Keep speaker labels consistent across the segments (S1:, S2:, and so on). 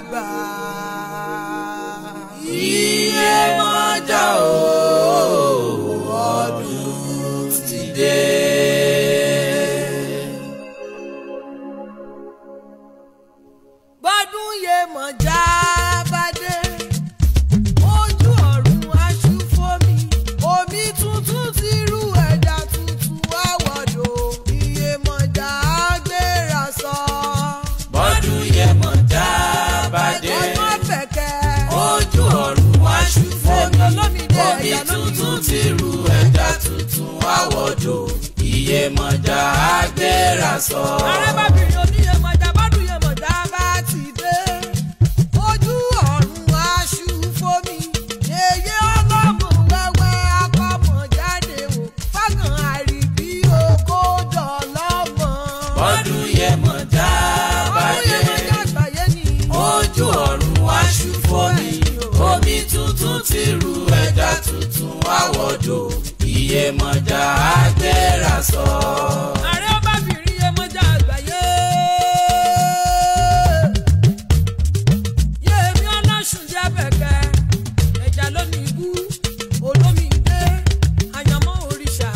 S1: dàgbà. Yemoja Ọdún ti dé. Bọ́dún Yemoja bá dé, ojú ọ̀run aṣú fómi, omi tuntun ti rú ẹja tuntun àwọ̀dò, Yemoja gbéra sọ. Bọ́dún Yemoja bá dé, ojú ọ̀run aṣú fómi, omi tuntun ti rú ẹja tuntun àwọ̀dò, Yemoja gbéra sọ. Arábàbìnrin oníyèmọ̀jà bọ́dún Yemoja bá ti dé, ojú ọ̀run aṣú fómi, yèyé ọlọ́mọ wẹ́wẹ́ akọ́mọ jáde wò, fágàn àríbí oko dọ̀lọ́mọ. Bọ́dún Yemoja bá dé, ojú ọ̀run aṣú fómi, omi tuntun ti rú ẹja tuntun àwọ̀dò, Yemoja gbéra sọ. Ààrẹ ọbabìnrin Yemoja àgbáyé, Yèmí ọlọ́sùn jẹ́ bẹ̀kẹ́, ẹja lónìí ibú, olómi dé, àyànmọ́ òrìṣà,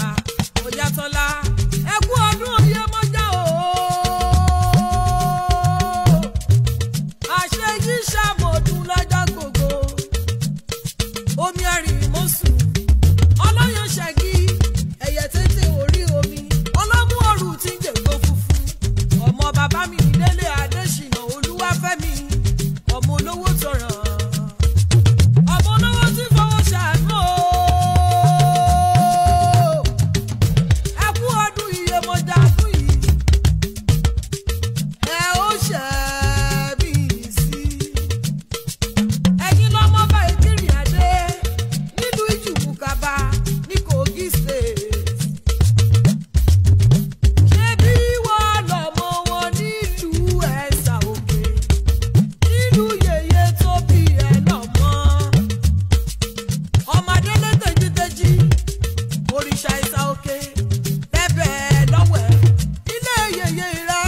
S1: Ọ̀yàtọ́lá, ẹ kú ọdún Yemoja o. Àṣẹ yìí ṣàmọ̀dún lọ́jọ́ gbogbo, omi ẹ̀rìn mọ́sùn, ọlọ́yàn ṣẹ́gi, ẹ̀yẹ tètè orí omi, ọlọ́mú ọ̀rù tí ń jègbó funfun, ọmọ bàbá mi Délé Adéṣínà Olúwafẹ́mi, ọmọ olówó tọràn, ọmọ olówó tí fọwọ́ ṣàánú o. Ẹ kú ọdún Yemoja fún yìí, ẹ ó ṣẹ́ bí sí. Ẹ̀yin lọ́mọ bá ìkírì adé nílùú Ìjùmùkàbá ní Kogi State. Ṣé bí wọ́n lọ́mọ wọn nílùú Ẹ̀sà Òkè, nílùú yèyé tó bí ẹ lọ́mọ. Ọmọdé lé tèjítèjí, òrìṣà Ẹ̀sà Òkè, bẹ́bẹ̀ lọ́wẹ̀, ilé yèyé ìrá,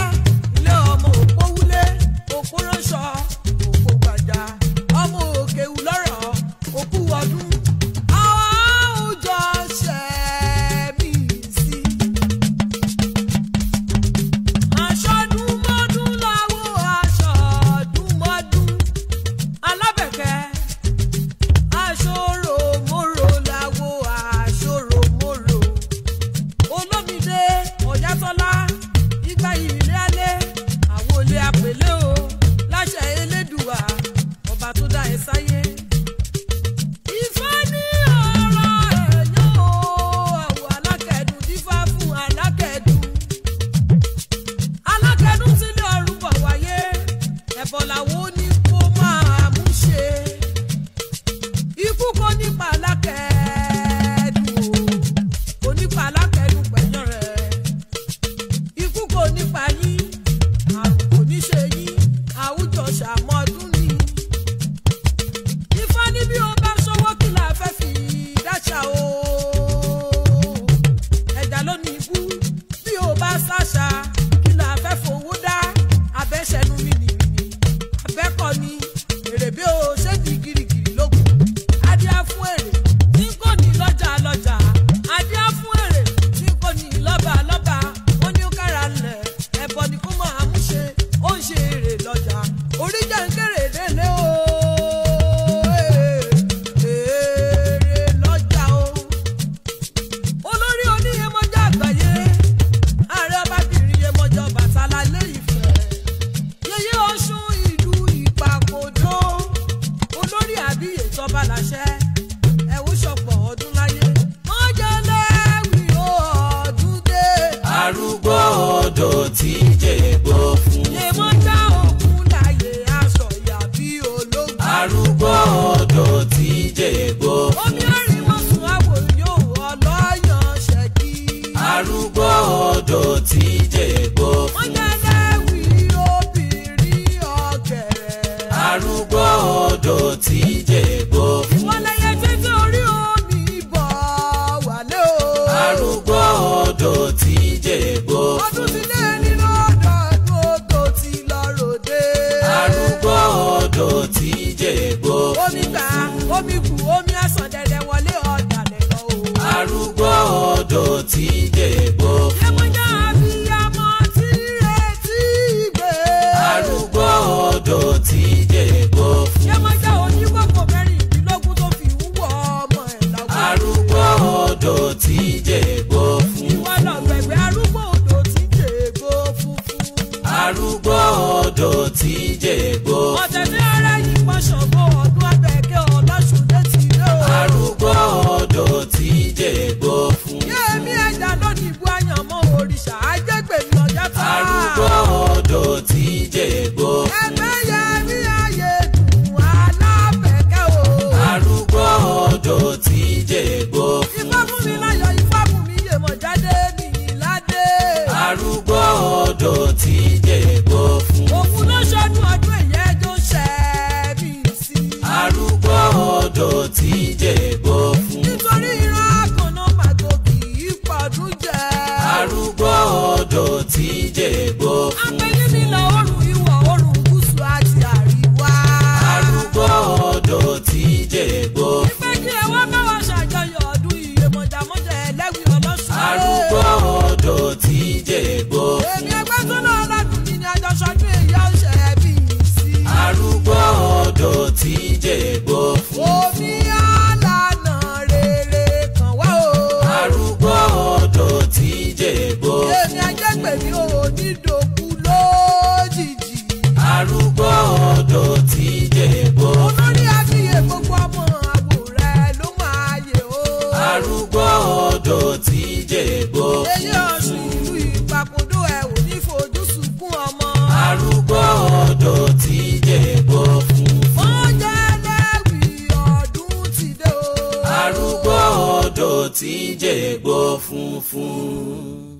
S1: ilé ọmọ òpó wúlé, òpó ránṣọ, òpó gbàjà, ọmọ òkè wù lọ́rọ̀, òkú ọdún. Àwọn àwùjọ ṣẹ̀mí sí. Aṣọdúnmọ́dún láwo aṣọdúnmọ́dún, alábẹ̀kẹ́, aṣòròmórò láwo aṣòròmórò, olómìdé, Ọ̀yàtọ́lá, ìgbà ìrìlé alẹ́, àwọlé àpèlé o, láṣẹ Elédùà, ọba tó dá ẹ sáyé. Ifá ní ọ̀rọ̀ ẹ̀yán o, àwọ̀ alákẹ̀dùn dífá fún alákẹ̀dùn. Alákẹ̀dùn sílé ọ̀run bọ̀ wáyé, ẹ̀bọ̀ làwọn ó ní kó máa mú ṣe. Ikú kò nípa alákẹ̀dùn o, kò nípa alákẹ̀dùn pẹ̀yàn rẹ̀. Ikú kò nípa yín, àrùn kò ní ṣe yín, àwùjọ ṣàmọ́dún ni. Ifá ní bí o bá ṣọwọ́ kí la fẹ́ fi dáṣà o. Ẹja lónìí ibú, bí o bá ṣàṣà kí la fẹ́ fowó dá. Abẹ́ṣẹ́nu mi nìyí, abẹ́kọ̀ ni, èrèbé o ṣé di girigiri lókun. Adíá fún èrè tí kò ní lọ́jà lọ́jà, adíá fún èrè tí kò ní lọ́ba lọ́ba. Wọ́n ní ó kára lẹ̀, ẹ̀bọ ni kó máa mú ṣe, ó ń ṣe èrè lọ́jà. Orí jẹ́ ń kéré délé o. Èrè lọ́jà o. Olórí oníyèmọ̀jà àgbáyé, ààrẹ ọbabìnrin Yemoja Ọbàtálá Ilé Ifẹ̀, yèyé Ọ̀ṣun ìlú Ìpàkòdó, olórí àbíyè tọ́ba láṣẹ, ẹ̀wù ṣọ̀pọ̀ ọdún láyé. Mọ́jọ́lẹ́wì ọdún dé. Arúgbó odò tí jègbó fún. Yemoja Ogun láyé aṣọ ìyá bí ológun. Arúgbó odò tí jègbó fún. Omi ẹ̀rìn mọ́sùn àwò yóò ọlọ́yàn ṣẹ́kí. Arúgbó odò tí jègbó fún. Mọ́jọ́lẹ́wì obìnrin ọ̀gẹ̀rẹ̀. Arúgbó odò tí jègbó fún. Ìwọlẹ́yẹ títí orí omi bọ̀ wálé o. Arúgbó odò tí jègbó fún. Ọdún ti lé ní lọ́dọọdún tó ti lọ ròde. Arúgbó odò mi kù omi ẹ̀sán dẹ̀dẹ̀ wọlé ọ̀dàlẹ̀ lọ o.
S2: arúgbó odò tí jègbó fún.
S1: Yemoja abiyamọ tí retí gbé.
S2: arúgbó odò tí jègbó fún.
S1: Yemoja onígbòkò mẹ́rìndínlógún tó fi wúwo ọmọ ẹ̀ lágbo.
S2: arúgbó odò tí jègbó fún.
S1: ìwọ lọ gbẹ̀gbẹ́ arúgbó odò tí jègbó funfun.
S2: arúgbó odò tí jègbó fún.
S1: ọ̀tẹ̀ tí ara yìí pọ̀ ṣọ̀gbọ́ ọdún abẹ́kẹ́ ọlọ́sùn létí rẹ̀ o.
S2: arúgbó odò tí jègbó fún.
S1: yéèmí ẹja lónìí ibú àyànmọ́ òrìṣà ajẹ́gbèmí ọjà tá.
S2: arúgbó odò tí jègbó fún.
S1: ẹgbẹ́ yẹmí ayé dùn alábẹ́kẹ́ o.
S2: arúgbó odò tí jègbó fún.
S1: ifá fún mi láyọ̀ ifá fún mi Yemoja dé nìyíládé.
S2: arúgbó odò tí jègbó fún.
S1: òun ló ṣọdún ọdún èyí ẹjọ́ ṣẹ́ẹ̀bì sí.
S2: arúgbó odò tí jègbó fún.
S1: nítorí ìran àkànná màgò kì í pọ̀dún jẹ.
S2: arúgbó odò tí jègbó fún.
S1: apẹ̀yìn nílẹ̀ oòrùn ìwọ̀ oòrùn gúúsù àti àríwá.
S2: arúgbó odò tí jègbó fún.
S1: ìfẹ́ kí ẹ wá bá wa ṣàjọyọ̀ ọdún Yemoja mọ́jà ẹlẹ́wì ọlọ́sùn.
S2: arúgbó odò tí jègbó fún.
S1: èmi ẹgbẹ́ tó náà lọ́dún yìí ni àjọṣọdún èyí ọ̀ṣẹ́ bí sí.
S2: arúgbó odò tí jègbó fún.
S1: omi àlànà rere kan wá o.
S2: arúgbó odò tí jègbó fún.
S1: èmi ajẹ́gbẹ̀mí ò ní dòkú lójijì.
S2: arúgbó odò tí jègbó fún.
S1: olórí àbíyè gbogbo ọmọ àbò rẹ ló máa yè o.
S2: arúgbó odò tí jègbó fún.
S1: èyí ọ̀sùn ìlú ìpapòdó ẹ̀ ò ní fojú sunkún ọmọ.
S2: arúgbó odò tí jègbó fún.
S1: wọ́n jẹ́ lẹ́wì ọdún ti dé o.
S2: arúgbó odò tí jègbó funfun.